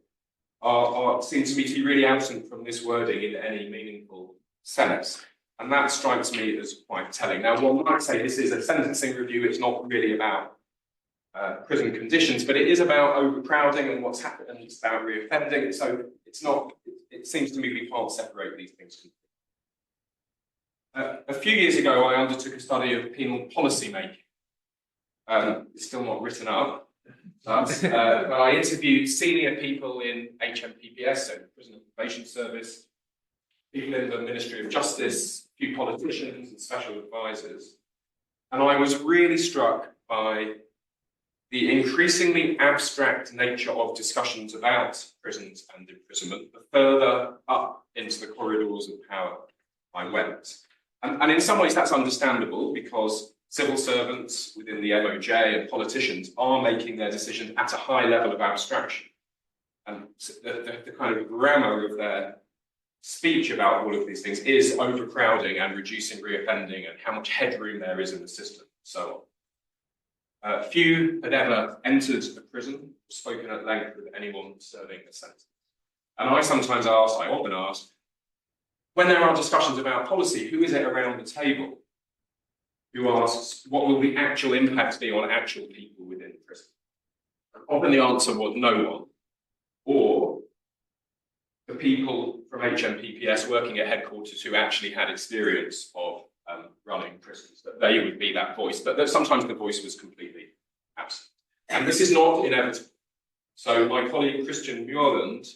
seem to me to be really absent from this wording in any meaningful sense. And that strikes me as quite telling. Now, one might say this is a sentencing review, it's not really about prison conditions, but it is about overcrowding and what's happened, and it's about reoffending. So it's not, it seems to me we can't separate these things. A few years ago, I undertook a study of penal policy making. It's still not written up, but I interviewed senior people in HMPPS, so the Prison Probation Service, people in the Ministry of Justice, a few politicians and special advisors. And I was really struck by the increasingly abstract nature of discussions about prisons and imprisonment, the further up into the corridors of power I went. And in some ways that's understandable because civil servants within the MOJ and politicians are making their decisions at a high level of abstraction. And the kind of grammar of their speech about all of these things is overcrowding and reducing reoffending and how much headroom there is in the system, and so on. Few had ever entered a prison or spoken at length with anyone serving a sentence. And I often ask, when there are discussions about policy, who is it around the table who asks what will the actual impact be on actual people within the prison? And often the answer was no one, or the people from HMPPS working at headquarters who actually had experience of running prisons, that they would be that voice, but that sometimes the voice was completely absent. And this is not inevitable. So my colleague Christian Mjørlund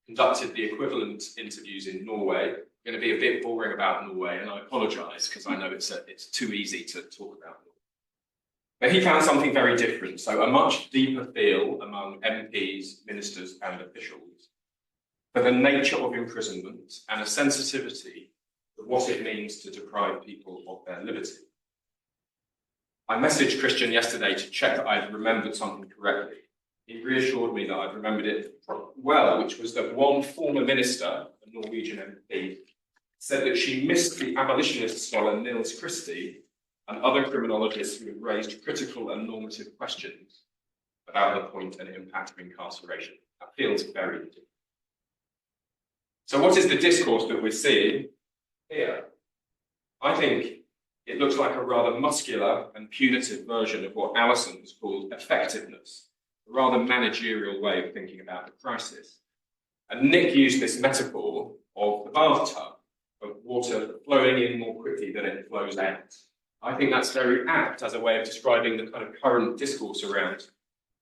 conducted the equivalent interviews in Norway going to be a bit boring about Norway, and I apologise because I know it's too easy to talk about Norway. But he found something very different, so a much deeper feel among MPs, ministers and officials for the nature of imprisonment and a sensitivity of what it means to deprive people of their liberty. I messaged Christian yesterday to check that I'd remembered something correctly. He reassured me that I'd remembered it well, which was that one former minister, a Norwegian MP, said that she missed the abolitionist scholar Nils Christie and other criminologists who had raised critical and normative questions about the point and impact of incarceration. That feels very different. So what is the discourse that we're seeing here? I think it looks like a rather muscular and punitive version of what Allison has called effectiveness, a rather managerial way of thinking about the crisis. And Nick used this metaphor of the bathtub, of water flowing in more quickly than it flows out. I think that's very apt as a way of describing the kind of current discourse around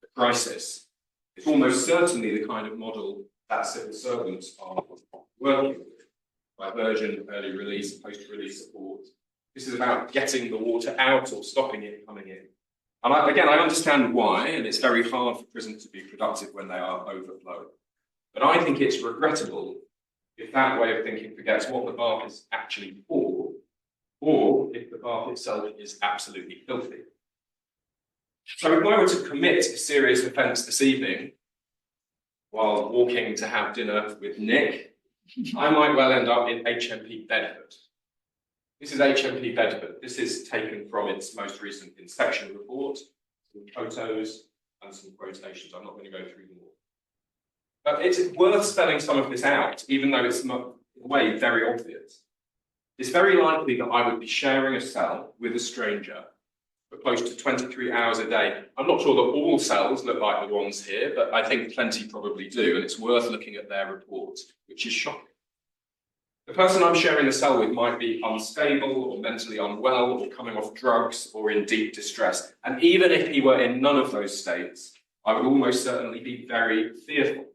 the crisis. It's almost certainly the kind of model that civil servants are working with: diversion, early release, post-release support. This is about getting the water out or stopping it coming in. And I understand why, and it's very hard for prisons to be productive when they are overflowing. But I think it's regrettable if that way of thinking forgets what the bath is actually for, or if the bath itself is absolutely filthy. So if I were to commit a serious offence this evening, while walking to have dinner with Nick, I might well end up in HMP Bedford. This is HMP Bedford. This is taken from its most recent inspection report, some photos and some quotations. I'm not going to go through them all. But it's worth spelling some of this out, even though it's in a way very obvious. It's very likely that I would be sharing a cell with a stranger for close to 23 hours a day. I'm not sure that all cells look like the ones here, but I think plenty probably do, and it's worth looking at their reports, which is shocking. The person I'm sharing the cell with might be unstable or mentally unwell or coming off drugs or in deep distress. And even if he were in none of those states, I would almost certainly be very fearful.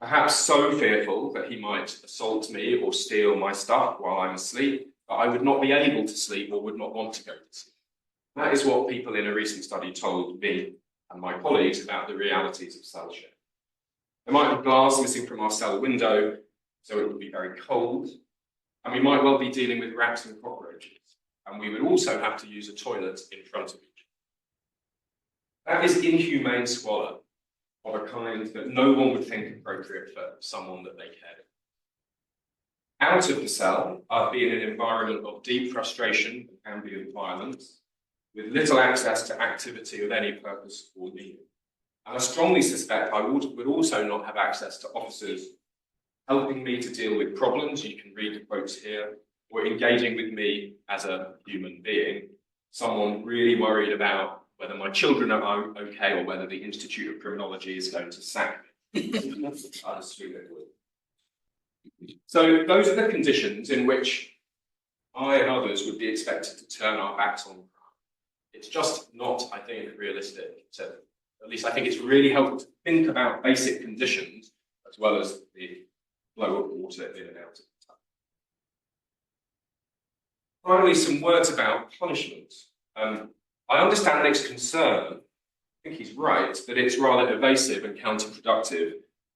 Perhaps so fearful that he might assault me or steal my stuff while I'm asleep, that I would not be able to sleep or would not want to go to sleep. That is what people in a recent study told me and my colleagues about the realities of cell share. There might be glass missing from our cell window, so it would be very cold, and we might well be dealing with rats and cockroaches, and we would also have to use a toilet in front of each other. That is inhumane squalor of a kind that no one would think appropriate for someone that they cared about. Out of the cell, I'd be in an environment of deep frustration and ambient violence, with little access to activity of any purpose or meaning. And I strongly suspect I would also not have access to officers helping me to deal with problems, you can read the quotes here, or engaging with me as a human being, someone really worried about whether my children are okay or whether the Institute of Criminology is going to sack me. So those are the conditions in which I and others would be expected to turn our backs on crime. It's just not, I think, realistic to, at least I think it's really helpful to think about basic conditions as well as the flow of water in and out of the tub. Finally, some words about punishment. I understand Nick's concern, I think he's right, that it's rather evasive and counterproductive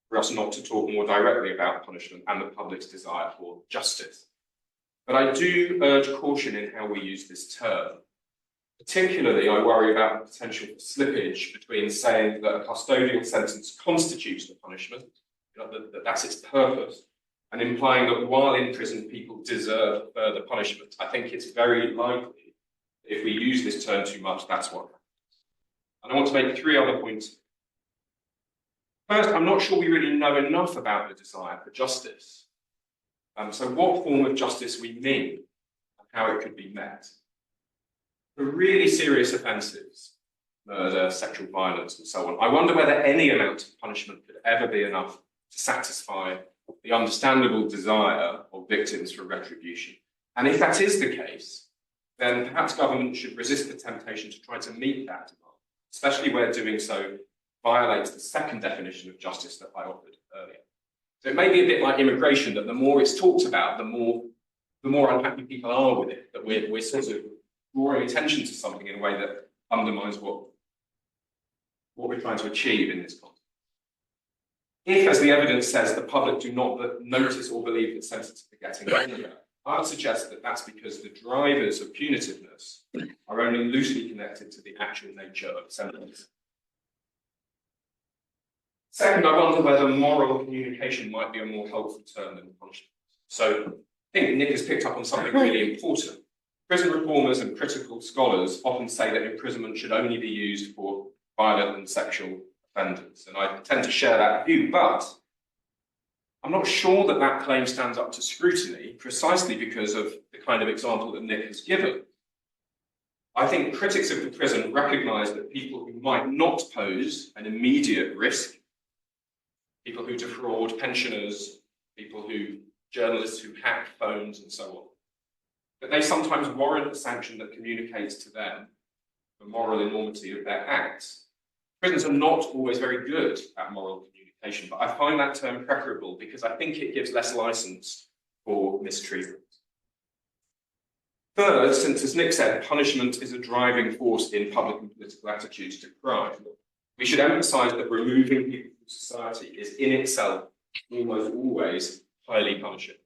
for us not to talk more directly about punishment and the public's desire for justice. But I do urge caution in how we use this term. Particularly, I worry about the potential for slippage between saying that a custodial sentence constitutes the punishment, that that's its purpose, and implying that while in prison people deserve further punishment. I think it's very likely that if we use this term too much, that's what happens. And I want to make 3 other points. First, I'm not sure we really know enough about the desire for justice. So what form of justice we mean and how it could be met. For really serious offences, murder, sexual violence, and so on, I wonder whether any amount of punishment could ever be enough to satisfy the understandable desire of victims for retribution. And if that is the case, then perhaps government should resist the temptation to try to meet that demand, especially where doing so violates the second definition of justice that I offered earlier. So it may be a bit like immigration, that the more it's talked about, the more unhappy people are with it, that we're sort of drawing attention to something in a way that undermines what we're trying to achieve in this context. If, as the evidence says, the public do not notice or believe that sentences are getting longer, I would suggest that that's because the drivers of punitiveness are only loosely connected to the actual nature of sentences. Second, I wonder whether moral communication might be a more helpful term than punishment. So I think Nick has picked up on something really important. Prison reformers and critical scholars often say that imprisonment should only be used for violent and sexual offenders. And I tend to share that view, but I'm not sure that that claim stands up to scrutiny precisely because of the kind of example that Nick has given. I think critics of the prison recognise that people who might not pose an immediate risk, people who defraud pensioners, journalists who hack phones and so on, that they sometimes warrant a sanction that communicates to them the moral enormity of their acts. Prisons are not always very good at moral communication, but I find that term preferable because I think it gives less license for mistreatment. Third, since, as Nick said, punishment is a driving force in public and political attitudes to crime, we should emphasise that removing people from society is in itself almost always highly punishing.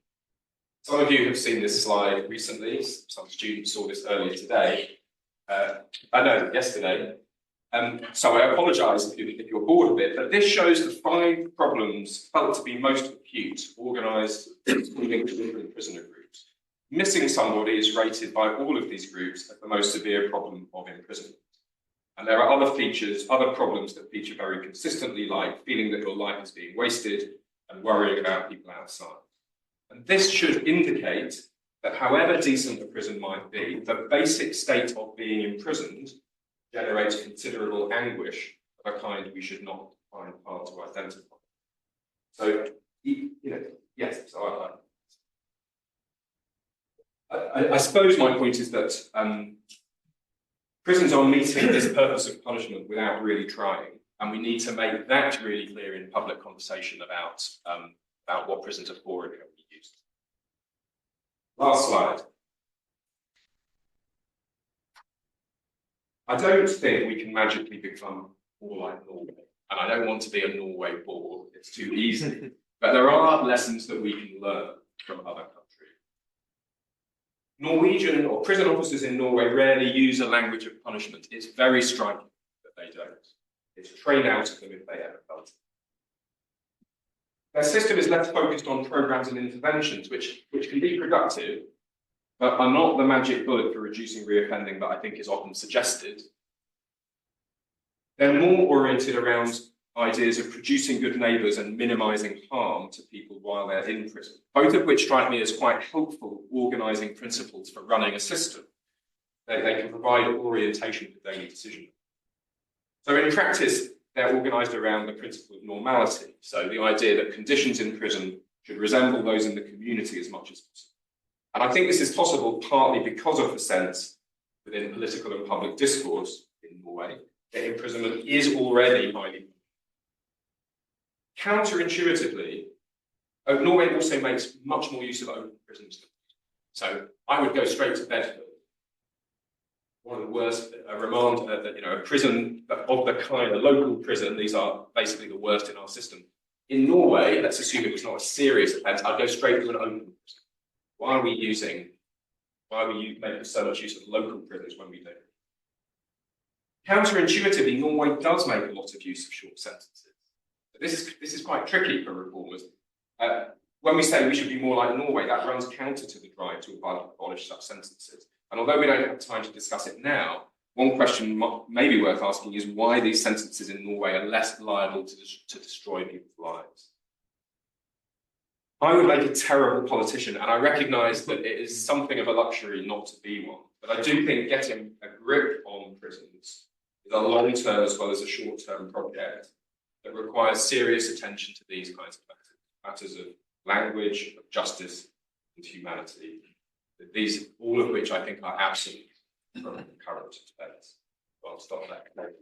Some of you have seen this slide recently. Some students saw this earlier today. Yesterday. So I apologise if you're bored a bit, but this shows the 5 problems felt to be most acute, organised moving to different prisoner groups. Missing somebody is rated by all of these groups as the most severe problem of imprisonment. And there are other features, other problems that feature very consistently, like feeling that your life is being wasted and worrying about people outside. And this should indicate that however decent a prison might be, the basic state of being imprisoned generates considerable anguish of a kind we should not find hard to identify. So, yes, so I suppose my point is that prisons are meeting this purpose of punishment without really trying, and we need to make that really clear in public conversation about what prisons are for and how we use them. Last slide. I don't think we can magically become more like Norway, and I don't want to be a Norway bore, it's too easy, but there are lessons that we can learn from other countries. Norwegian or prison officers in Norway rarely use a language of punishment. It's very striking that they don't. It's trained out of them if they ever felt it. Their system is less focused on programs and interventions, which can be productive, but are not the magic bullet for reducing reoffending that I think is often suggested. They're more oriented around ideas of producing good neighbours and minimising harm to people while they're in prison, both of which strike me as quite helpful organising principles for running a system. They can provide orientation for daily decision. So in practice, they're organised around the principle of normality, so the idea that conditions in prison should resemble those in the community as much as possible. And I think this is possible partly because of the sense within political and public discourse in Norway that imprisonment is already highly. Counterintuitively, Norway also makes much more use of open prisons. So I would go straight to Bedford, one of the worst, a prison of the kind, a local prison. These are basically the worst in our system. In Norway, let's assume it was not a serious offence, I'd go straight to an open prison. Why are we making so much use of local prisons when we don't? Counterintuitively, Norway does make a lot of use of short sentences. This is quite tricky for reformers. When we say we should be more like Norway, that runs counter to the drive to abolish such sentences. And although we don't have time to discuss it now, one question may be worth asking is why these sentences in Norway are less liable to destroy people's lives. I would make a terrible politician, and I recognise that it is something of a luxury not to be one. But I do think getting a grip on prisons is a long-term as well as a short-term project that requires serious attention to these kinds of matters of language, of justice, and humanity. These, all of which I think are absent from current debates. Well, I'll stop there.